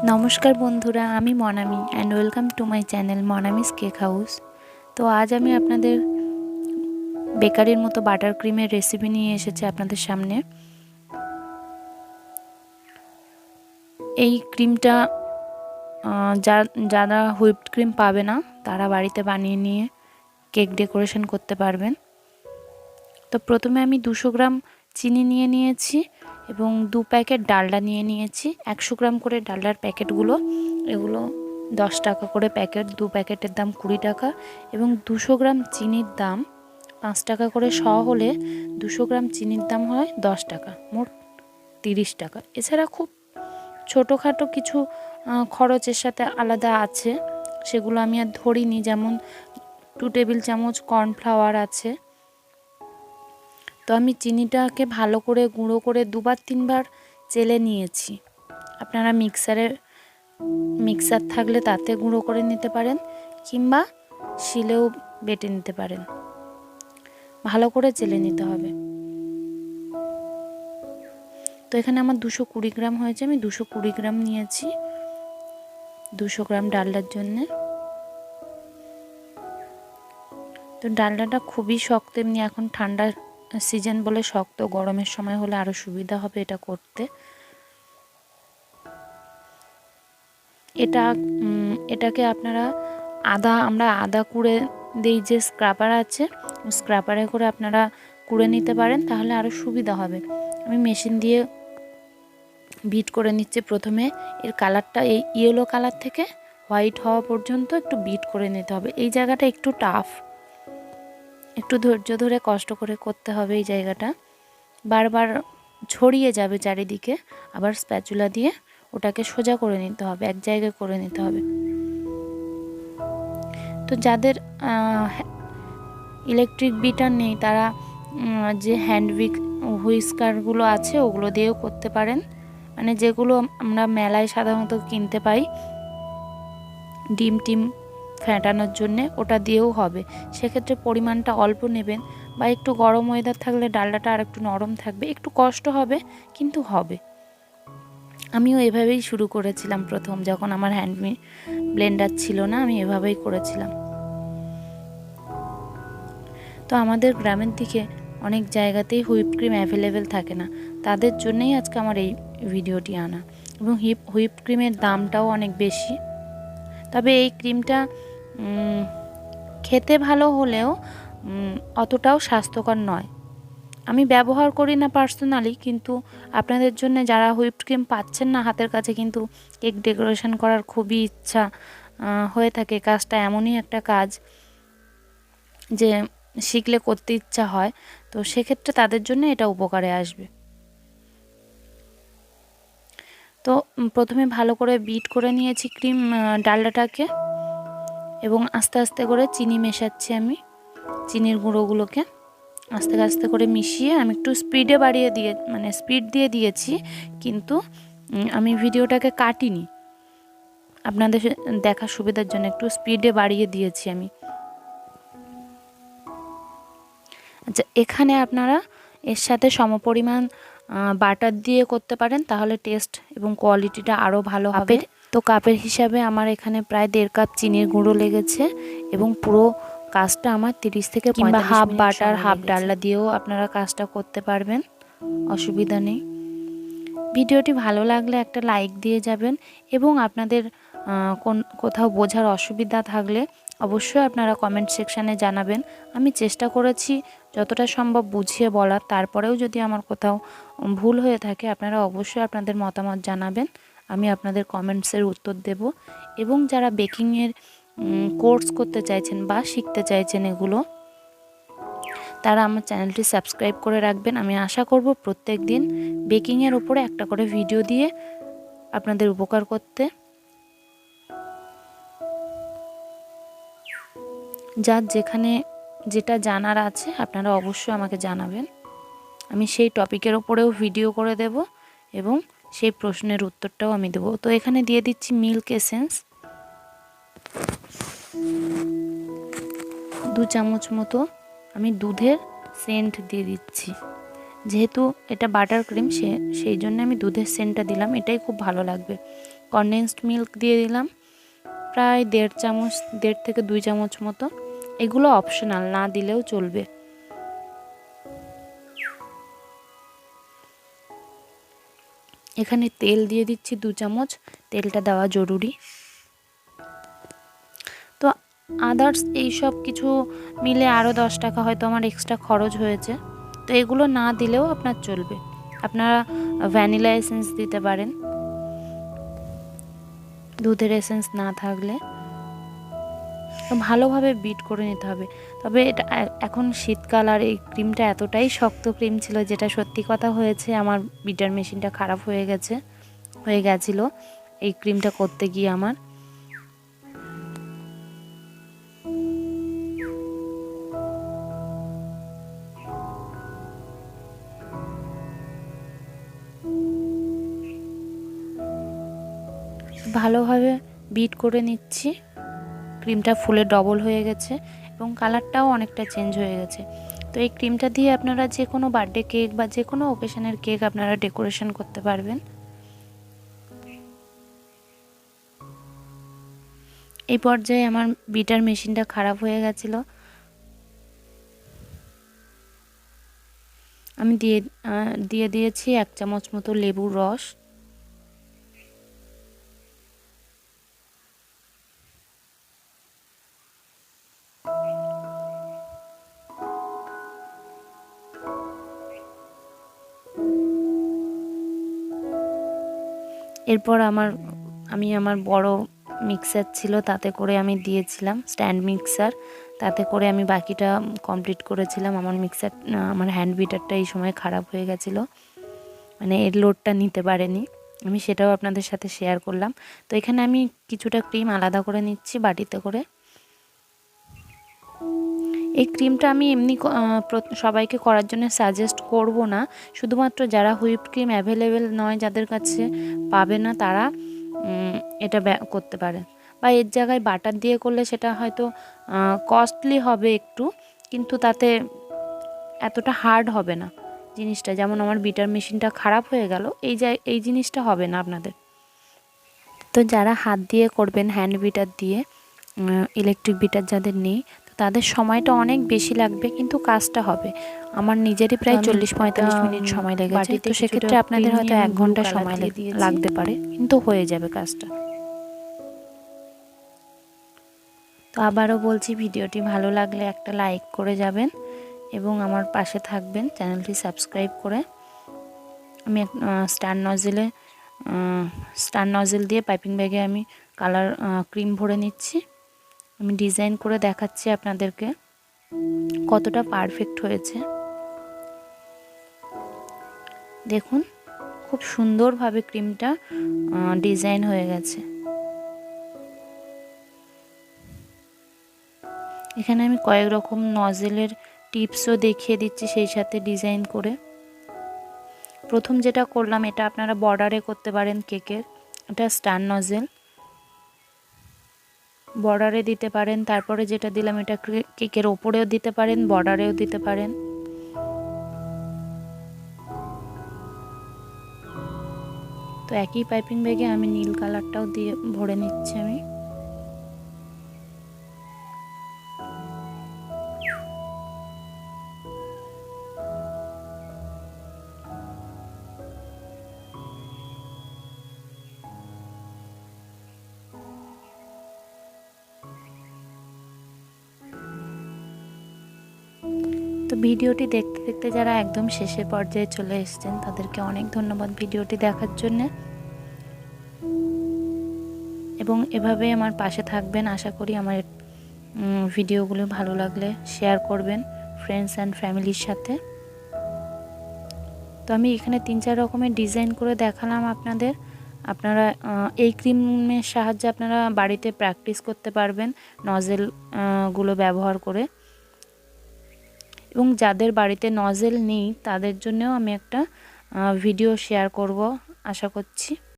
নমস্কার বন্ধুরা, আমি Monami and welcome to my channel Monami's cake house. তো আজ আমি আপনাদের বেকারির মতো বাটার ক্রিমের রেসিপি নিয়ে এসেছি আপনাদের সামনে। এই ক্রিমটা যারা হুইপড ক্রিম পাবে না তারা বাড়িতে বানিয়ে নিয়ে কেক ডেকোরেশন করতে পারবেন। তো প্রথমে আমি 200 গ্রাম চিনি নিয়ে নিয়েছি এবং 2 প্যাকেট ডালডা নিয়ে নিয়েছি। 100 গ্রাম করে ডালডার প্যাকেটগুলো, এগুলো 10 টাকা করে প্যাকেট, 2 প্যাকেটের দাম 20 টাকা এবং 200 গ্রাম চিনির দাম 5 টাকা করে শ হলে 200 গ্রাম চিনির দাম হয় 10 টাকা, মোট 30 টাকা। এছাড়া খুব ছোটোখাটো কিছু খরচের সাথে আলাদা আছে, সেগুলো আমি আর ধরিনি। যেমন 2 টেবিল চামচ কর্নফ্লাওয়ার আছে। তো আমি চিনিটাকে ভালো করে গুঁড়ো করে 2-3 বার চেলে নিয়েছি। আপনারা মিক্সার থাকলে তাতে গুঁড়ো করে নিতে পারেন কিংবা শিলেও বেটে নিতে পারেন। ভালো করে চেলে নিতে হবে। তো এখানে আমার 220 গ্রাম হয়েছে, আমি 220 গ্রাম নিয়েছি 200 গ্রাম ডালডার জন্যে। তো ডালডাটা খুবই শক্ত, এমনি এখন ঠান্ডার সিজন বলে শক্ত, গরমের সময় হলে আরও সুবিধা হবে এটা করতে। এটাকে আপনারা আমরা আদা কুড়ে দিই, যে স্ক্রাপার আছে স্ক্রাপারে করে আপনারা কুড়ে নিতে পারেন, তাহলে আরও সুবিধা হবে। আমি মেশিন দিয়ে বিট করে নিচ্ছি। প্রথমে এর কালারটা এই ইয়েলো কালার থেকে হোয়াইট হওয়া পর্যন্ত একটু বিট করে নিতে হবে। এই জায়গাটা একটু টাফ, একটু ধৈর্য ধরে কষ্ট করে করতে হবে। এই জায়গাটা বারবার ছড়িয়ে যাবে চারিদিকে, আবার স্প্যাচুলা দিয়ে ওটাকে সোজা করে নিতে হবে, এক জায়গায় করে নিতে হবে। তো যাদের ইলেকট্রিক বিটার নেই তারা যে হ্যান্ড হুইস্কারগুলো আছে ওগুলো দিয়েও করতে পারেন, মানে যেগুলো আমরা মেলায় সাধারণত কিনতে পাই ডিম টিম ফেটানোর জন্যে, ওটা দিয়েও হবে। সেক্ষেত্রে পরিমাণটা অল্প নেবেন, বা একটু গরম ওয়েদার থাকলে ডালডাটা আর একটু নরম থাকবে, একটু কষ্ট হবে কিন্তু হবে। আমিও এভাবেই শুরু করেছিলাম প্রথম, যখন আমার হ্যান্ড ব্লেন্ডার ছিল না, আমি এভাবেই করেছিলাম। তো আমাদের গ্রামের দিকে অনেক জায়গাতেই হুইপ ক্রিম অ্যাভেলেবেল থাকে না, তাদের জন্যই আজকে আমার এই ভিডিওটি আনা। এবং হুইপ ক্রিমের দামটাও অনেক বেশি। তবে এই ক্রিমটা খেতে ভালো হলেও অতটাও স্বাস্থ্যকর নয়। আমি ব্যবহার করি না পার্সোনালি, কিন্তু আপনাদের জন্য যারা হুইপড ক্রিম পাচ্ছেন না হাতের কাছে, কিন্তু কেক ডেকোরেশন করার খুবই ইচ্ছা হয়ে থাকে, কাজটা এমনই একটা কাজ যে শিখলে করতে ইচ্ছা হয়, তো সেক্ষেত্রে তাদের জন্য এটা উপকারে আসবে। তো প্রথমে ভালো করে বিট করে নিয়েছি ডালডাটাকে, এবং আস্তে আস্তে করে চিনি মেশাচ্ছি। আমি চিনির গুঁড়োগুলোকে আস্তে আস্তে করে মিশিয়ে আমি একটু স্পিড দিয়ে দিয়েছি, কিন্তু আমি ভিডিওটাকে কাটিনি, আপনাদের দেখার সুবিধার জন্য একটু স্পিডে বাড়িয়ে দিয়েছি আমি। আচ্ছা, এখানে আপনারা এর সাথে সমপরিমাণ বাটার দিয়ে করতে পারেন, তাহলে টেস্ট এবং কোয়ালিটিটা আরও ভালো হবে। তো কাপের হিসাবে আমার এখানে প্রায় 1.5 কাপ চিনির গুঁড়ো লেগেছে, এবং পুরো কাজটা আমার 30 থেকে 45 minute, half butter half Dalda দিয়েও আপনারা কাজটা করতে পারবেন, অসুবিধা নেই। ভিডিওটি ভালো লাগলে একটা লাইক দিয়ে যাবেন, এবং আপনাদের কোথাও বোঝার অসুবিধা থাকলে অবশ্যই আপনারা কমেন্ট সেকশানে জানাবেন। আমি চেষ্টা করেছি যতটা সম্ভব বুঝিয়ে বলার, তারপরেও যদি আমার কোথাও ভুল হয়ে থাকে আপনারা অবশ্যই আপনাদের মতামত জানাবেন, আমি আপনাদের কমেন্টসের উত্তর দেব। এবং যারা বেকিংয়ের কোর্স করতে চাইছেন বা শিখতে চাইছেন এগুলো, তারা আমার চ্যানেলটি সাবস্ক্রাইব করে রাখবেন। আমি আশা করব প্রত্যেক দিন বেকিংয়ের উপরে একটা করে ভিডিও দিয়ে আপনাদের উপকার করতে। যার যেখানে যেটা জানার আছে আপনারা অবশ্যই আমাকে জানাবেন, আমি সেই টপিকের ওপরেও ভিডিও করে দেব এবং সেই প্রশ্নের উত্তরটাও আমি দেব। তো এখানে দিয়ে দিচ্ছি মিল্ক এসেন্স 2 চামচ মতো। আমি দুধের সেন্ট দিয়ে দিচ্ছি, যেহেতু এটা বাটার ক্রিম সেই জন্য আমি দুধের সেন্টটা দিলাম, এটাই খুব ভালো লাগবে। কনডেন্সড মিল্ক দিয়ে দিলাম প্রায় 1.5 চামচ, 1.5 থেকে 2 চামচ মতো। এগুলো অপশনাল, না দিলেও চলবে। এখানে তেল দিয়ে দিচ্ছি 2 চামচ, তেলটা দেওয়া জরুরি। তো আদার্স এই সব কিছু মিলে আরও 10 টাকা হয়তো আমার এক্সট্রা খরচ হয়েছে। তো এগুলো না দিলেও আপনার চলবে। আপনারা ভ্যানিলা এসেন্স দিতে পারেন দুধের এসেন্স না থাকলে। ভালোভাবে বিট করে নিতে হবে। তবে এটা এখন শীতকাল আর এই ক্রিমটা এতটাই শক্ত ক্রিম ছিল, যেটা সত্যি কথা হয়েছে, আমার বিটার মেশিনটা খারাপ হয়ে গেছিলো এই ক্রিমটা করতে গিয়ে আমার। ভালোভাবে বিট করে নিচ্ছি। ক্রিমটা ফুলে ডবল হয়ে গেছে এবং কালারটাও অনেকটা চেঞ্জ হয়ে গেছে। তো এই ক্রিমটা দিয়ে আপনারা যে কোনো বার্থডে কেক বা যে কোনো ওকেশনের কেক আপনারা ডেকোরেশন করতে পারবেন। এই পর্যায়ে আমার বিটার মেশিনটা খারাপ হয়ে গেছিলো। আমি দিয়ে দিয়েছি 1 চামচ মতো লেবুর রস। এরপর আমি আমার বড় মিক্সার ছিল, তাতে করে আমি দিয়েছিলাম স্ট্যান্ড মিক্সার, তাতে করে আমি বাকিটা কমপ্লিট করেছিলাম। আমার হ্যান্ড বিটারটা এই সময় খারাপ হয়ে গেছিলো, মানে এর লোডটা নিতে পারেনি। আমি সেটাও আপনাদের সাথে শেয়ার করলাম। তো এখানে আমি কিছুটা ক্রিম আলাদা করে নিচ্ছি বাটিতে করে। এই ক্রিমটা আমি এমনি সবাইকে করার জন্য সাজেস্ট করব না, শুধুমাত্র যারা হুইপড ক্রিম অ্যাভেলেবেল নয়, যাদের কাছে পাবে না, তারা এটা করতে পারে। বা এর জায়গায় বাটার দিয়ে করলে সেটা হয়তো কস্টলি হবে একটু, কিন্তু তাতে এতটা হার্ড হবে না জিনিসটা। যেমন আমার বিটার মেশিনটা খারাপ হয়ে গেল, এই জিনিসটা হবে না আপনাদের। তো যারা হাত দিয়ে করবেন, হ্যান্ড বিটার দিয়ে, ইলেকট্রিক বিটার যাদের নেই, তো তাদের সময়টা অনেক বেশি লাগবে, কিন্তু কাজটা হবে। আমার নিজেরই প্রায় 40-45 মিনিট সময় লেগেছে। তো সেক্ষেত্রে আপনাদের হয়তো 1 ঘন্টা সময় লাগতে পারে, কিন্তু হয়ে যাবে কাজটা। তো আবারও বলছি, ভিডিওটি ভালো লাগলে একটা লাইক করে যাবেন এবং আমার পাশে থাকবেন চ্যানেলটি সাবস্ক্রাইব করে। আমি স্টার নজেল দিয়ে পাইপিং ব্যাগে আমি ক্রিম ভরে নিচ্ছি। আমি ডিজাইন করে দেখাচ্ছি আপনাদেরকে কতটা পারফেক্ট হয়েছে। দেখুন, খুব সুন্দরভাবে ক্রিমটা ডিজাইন হয়ে গেছে। এখানে আমি কয়েক রকম নজেলের টিপসও দেখিয়ে দিচ্ছি সেই সাথে ডিজাইন করে। প্রথম যেটা করলাম, এটা আপনারা বর্ডারে করতে পারেন কেকের। এটা স্টার নজেল, বর্ডারে দিতে পারেন। তারপরে যেটা দিলাম, এটা কেকের ওপরেও দিতে পারেন, বর্ডারেও দিতে পারেন। তো একই পাইপিং ব্যাগে আমি নীল কালারটাও দিয়ে ভরে নিচ্ছি আমি। তো ভিডিওটি দেখতে দেখতে যারা একদম শেষের পর্যায়ে চলে এসেছেন, তাদেরকে অনেক ধন্যবাদ ভিডিওটি দেখার জন্য। এবং এভাবে আমার পাশে থাকবেন। আশা করি আমার ভিডিওগুলো ভালো লাগলে শেয়ার করবেন ফ্রেন্ডস অ্যান্ড ফ্যামিলির সাথে। তো আমি এখানে 3-4 রকমের ডিজাইন করে দেখালাম আপনাদের। আপনারা এই ক্রিমের সাহায্যে আপনারা বাড়িতে প্র্যাকটিস করতে পারবেন নজেলগুলো ব্যবহার করে। এবং যাদের বাড়িতে নজেল নেই, তাদের জন্যও আমি একটা ভিডিও শেয়ার করব আশা করছি।